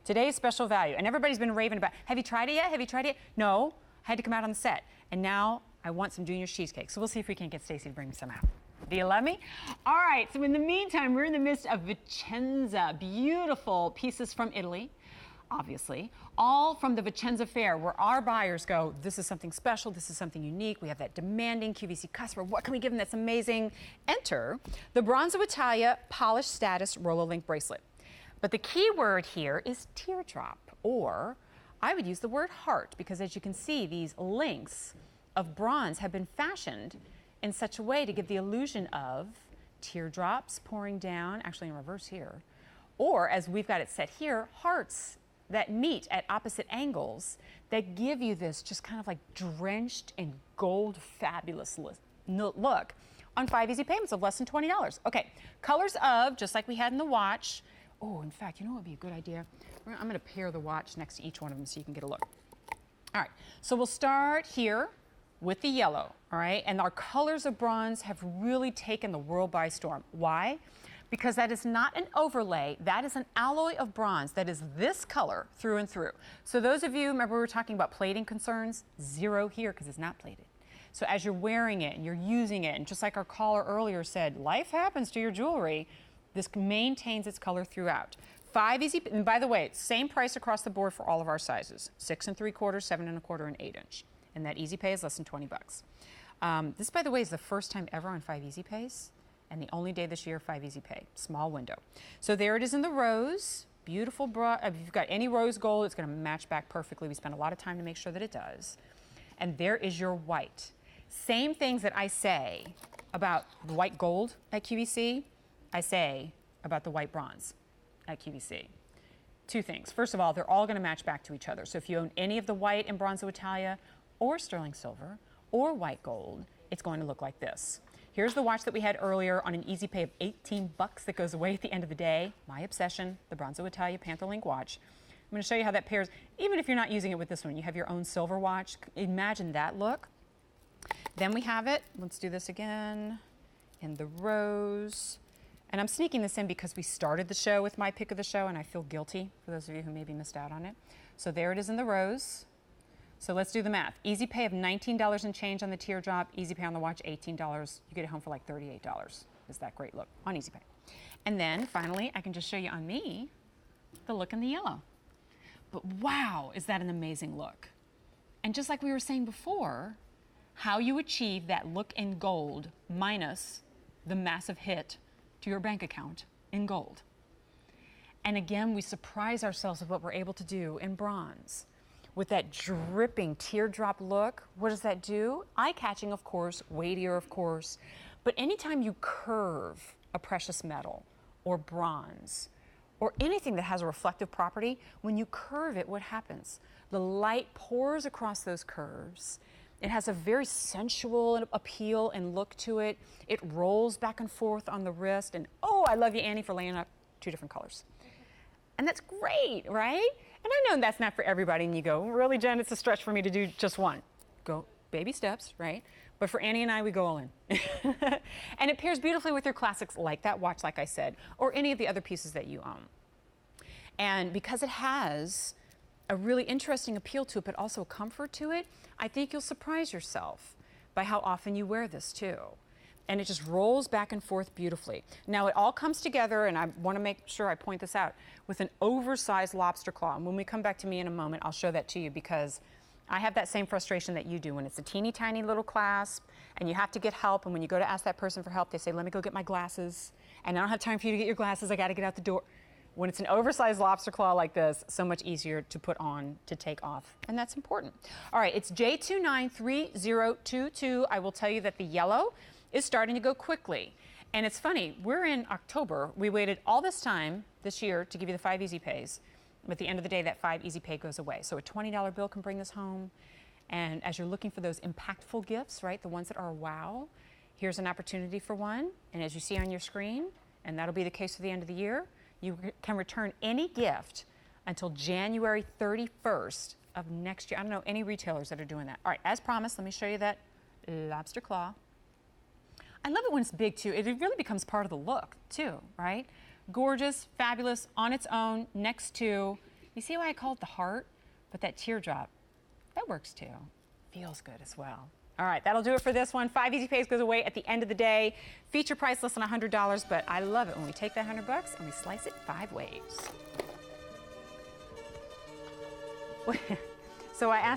Today's special value. And everybody's been raving about, have you tried it yet? Have you tried it? No, I had to come out on the set. And now I want some Junior's cheesecake. So we'll see if we can get Stacy to bring me some out. Do you love me? All right, so in the meantime, we're in the midst of Vicenza. Beautiful pieces from Italy, obviously, all from the Vicenza Fair, where our buyers go, this is something special, this is something unique. We have that demanding QVC customer. What can we give them that's amazing? Enter the Bronzo Italia Polished Status Rolo Link Bracelet. But the key word here is teardrop, or I would use the word heart, because as you can see, these links of bronze have been fashioned in such a way to give the illusion of teardrops pouring down, actually in reverse here, or as we've got it set here, hearts that meet at opposite angles that give you this just kind of like drenched in gold fabulous look on 5 easy payments of less than $20. Okay, colors of, just like we had in the watch. Oh, in fact, you know what would be a good idea? I'm gonna pair the watch next to each one of them so you can get a look. All right, so we'll start here with the yellow, all right? And our colors of bronze have really taken the world by storm. Why? Because that is not an overlay, that is an alloy of bronze that is this color through and through. So those of you, remember we were talking about plating concerns? Zero here because it's not plated. So as you're wearing it and you're using it, and just like our caller earlier said, life happens to your jewelry, this maintains its color throughout. 5 easy, and by the way, same price across the board for all of our sizes, 6 3/4, 7 1/4, and 8 inch. And that easy pay is less than 20 bucks. This, by the way, is the first time ever on 5 easy pays, and the only day this year 5 easy pay, small window. So there it is in the rose, beautiful if you've got any rose gold, it's gonna match back perfectly. We spent a lot of time to make sure that it does. And there is your white. Same things that I say about the white gold at QVC, I say about the white bronze at QVC. 2 things. First of all, they're all gonna match back to each other. So if you own any of the white in Bronzo Italia, or sterling silver, or white gold, it's going to look like this. Here's the watch that we had earlier on an easy pay of 18 bucks that goes away at the end of the day. My obsession, the Bronzo Italia Panther Link watch. I'm going to show you how that pairs. Even if you're not using it with this one, you have your own silver watch. Imagine that look. Then we have it, let's do this again, in the rose. And I'm sneaking this in because we started the show with my pick of the show, and I feel guilty for those of you who maybe missed out on it. So there it is in the rose. So let's do the math. Easy pay of $19 and change on the teardrop, easy pay on the watch, $18. You get it home for like $38. Is that great look on easy pay? And then finally, I can just show you on me the look in the yellow. But wow, is that an amazing look? And just like we were saying before, how you achieve that look in gold minus the massive hit to your bank account in gold. And again, we surprise ourselves with what we're able to do in bronze. With that dripping teardrop look, what does that do? Eye-catching, of course, weightier, of course. But anytime you curve a precious metal or bronze or anything that has a reflective property, when you curve it, what happens? The light pours across those curves. It has a very sensual appeal and look to it. It rolls back and forth on the wrist. And oh, I love you, Annie, for laying out 2 different colors. And that's great, right? And I know that's not for everybody, and you go, really, Jen, it's a stretch for me to do just one. Go baby steps, right? But for Annie and I, we go all in. And it pairs beautifully with your classics like that watch, like I said, or any of the other pieces that you own. And because it has a really interesting appeal to it, but also a comfort to it, I think you'll surprise yourself by how often you wear this too. And it just rolls back and forth beautifully. Now it all comes together, and I want to make sure I point this out, with an oversized lobster claw. And when we come back to me in a moment, I'll show that to you, because I have that same frustration that you do when it's a teeny tiny little clasp and you have to get help. And when you go to ask that person for help, they say, let me go get my glasses. And I don't have time for you to get your glasses. I got to get out the door. When it's an oversized lobster claw like this, so much easier to put on, to take off, and that's important. All right, it's J293022. I will tell you that the yellow is starting to go quickly. And it's funny, we're in October. We waited all this time this year to give you the 5 easy pays. But at the end of the day, that 5 easy pay goes away. So a $20 bill can bring this home. And as you're looking for those impactful gifts, right, the ones that are wow, here's an opportunity for one. And as you see on your screen, and that'll be the case for the end of the year, you can return any gift until January 31st of next year. I don't know any retailers that are doing that. All right, as promised, let me show you that lobster claw. I love it when it's big too. It really becomes part of the look too, right? Gorgeous, fabulous, on its own, next to, You see why I call it the heart? But that teardrop, that works too. Feels good as well. All right, that'll do it for this one. 5 Easy Pays goes away at the end of the day. Feature price less than $100, but I love it when we take that $100 and we slice it 5 ways. So I asked